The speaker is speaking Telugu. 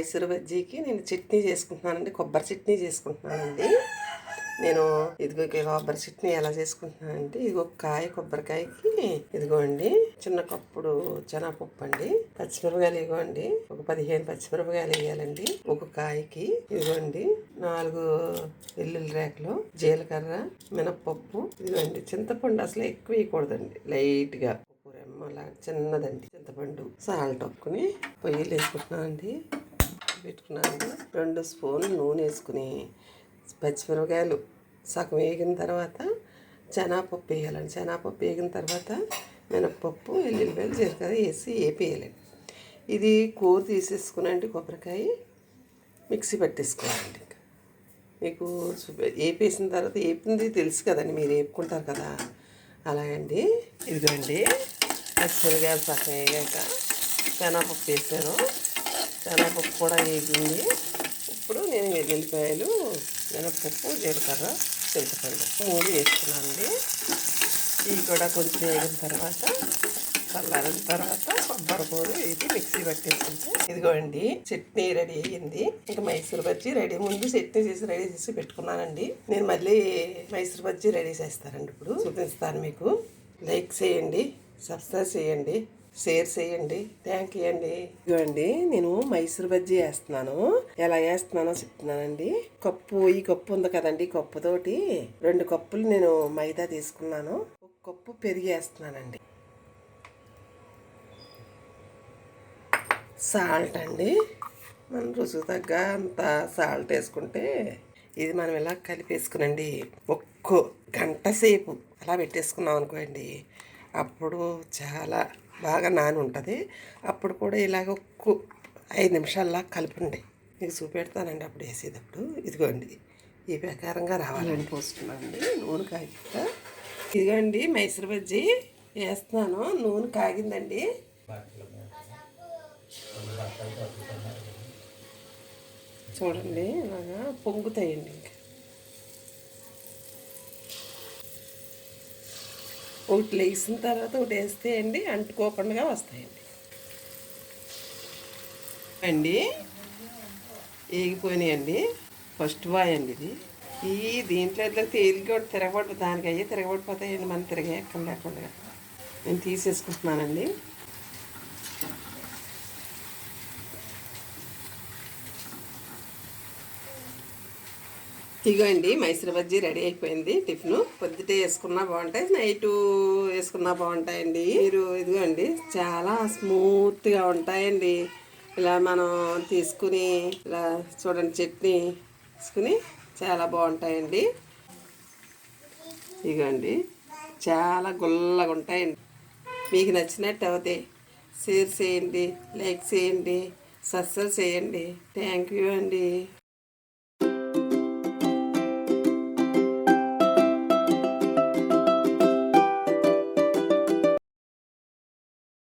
మైసూర్ బజ్జీకి నేను చట్నీ చేసుకుంటున్నానండి, కొబ్బరి చట్నీ చేసుకుంటున్నానండి. నేను ఇదిగో కొబ్బరి చట్నీ ఎలా చేసుకుంటున్నానంటే, ఇది ఒక కొబ్బరికాయకి ఇదిగోండి చిన్న కప్పుడు శనగపప్పు అండి, పచ్చిమిరపకాయలు ఇదిగోండి ఒక 15 పచ్చిమిరపకాయలు వేయాలండి ఒక కాయకి. ఇదిగోండి 4 వెల్లుల్లి రేకలు, జీలకర్ర, మినప్పప్పు, ఇదిగోండి చింతపండు అసలు ఎక్కువ వేయకూడదండి, లైట్ గా అలా చిన్నదండి చింతపండు, సాల్ట్ ఒక్కుని పొయ్యిలు వేసుకుంటున్నానండి. పెట్టుకున్నానండి 2 స్పూన్లు నూనె వేసుకుని పచ్చిమిరపకాయలు సగం వేగిన తర్వాత శనగపప్పు వేయాలండి. శనగపప్పు వేగిన తర్వాత మినప్పప్పు, ఎల్లుల్లిపాయలు, జీలకర్ర వేసి వేపేయాలండి. ఇది కూర తీసేసుకునండి, కొబ్బరికాయ మిక్సీ పట్టేసుకోవాలండి. ఇంకా మీకు వేపేసిన తర్వాత వేపింది తెలుసు కదండి, మీరు వేపుకుంటారు కదా, అలాగండి. ఇదిగోండి పచ్చిమిరపకాయలు సగం వేగాక శనగపప్పు వేసాను, శనగపప్పు కూడా వేగింది. ఇప్పుడు నేను వెల్లుల్లిపాయలు, మినప్పప్పు, జీలకర్ర, చింతపండు 3 వేసుకున్నానండి. ఇవి కూడా కొంచెం వేగిన తర్వాత చల్లారిన తర్వాత కొబ్బరి కూర ఇది మిక్సీ పట్టేసుకుంటే ఇదిగోండి చట్నీ రెడీ అయ్యింది. ఇంకా మైసూర్ బజ్జీ రెడీ, ముందు చట్నీ రెడీ చేసి పెట్టుకున్నానండి. నేను మళ్ళీ మైసూర్ బజ్జీ రెడీ చేస్తానండి, ఇప్పుడు చూపిస్తాను మీకు. లైక్ చేయండి, సబ్స్క్రైబ్ చేయండి, షేర్ చేయండి, థ్యాంక్ యూ అండి. ఇదిగోండి నేను మైసూర్ బజ్జీ వేస్తున్నాను, ఎలా వేస్తున్నానో చెప్తున్నానండి. ఈ కప్పు ఉంది కదండి, కప్పుతోటి 2 కప్పులు నేను మైదా తీసుకున్నాను, 1 కప్పు పెరుగు వేస్తున్నానండి. సాల్ట్ అండి, మనం రుచికి తగ్గ అంత సాల్ట్ వేసుకుంటే ఇది మనం ఇలా కలిపేసుకునండి 1 గంట సేపు అలా పెట్టేసుకున్నాం అనుకోండి, అప్పుడు చాలా బాగా నాని ఉంటుంది. అప్పుడు కూడా ఇలాగ 5 నిమిషాల్లా కలపండి, మీకు చూపెడతానండి అప్పుడు వేసేటప్పుడు. ఇదిగోండి ఈ ప్రకారంగా రావాలని పోస్తున్నానండి. నూనె కాగిత ఇదిగోండి మైసూర్ బజ్జీ వేస్తున్నాను, నూనె కాగిందండి. చూడండి ఇలాగా పొంగుతాయండి. ఇంకా ఒకటి లేసిన తర్వాత ఒకటి వేస్తే అండి అంటుకోకుండా వస్తాయండి. అండి వేగిపోయినాయండి, ఫస్ట్ బాయ్ అండి ఇది. దీంట్లో ఇట్లా తేలిక తిరగబడి దానికి అయ్యే తిరగబడిపోతాయండి, మనం తిరగే ఎక్కడ లేకుండా. నేను తీసేసుకుంటున్నానండి. ఇగోండి మైసూర్ బజ్జీ రెడీ అయిపోయింది. టిఫిన్ పొద్దుటే వేసుకున్నా బాగుంటాయి, నైట్ వేసుకున్నా బాగుంటాయండి. మీరు ఇదిగోండి చాలా స్మూత్గా ఉంటాయండి. ఇలా మనం తీసుకుని ఇలా చూడండి చట్నీ తీసుకుని చాలా బాగుంటాయండి. ఇగోండి చాలా గుల్లగా ఉంటాయండి. మీకు నచ్చినట్టు అవుతాయి, షేర్ చేయండి, లైక్ చేయండి, సబ్స్క్రైబ్ చేయండి. థ్యాంక్ యూ అండి.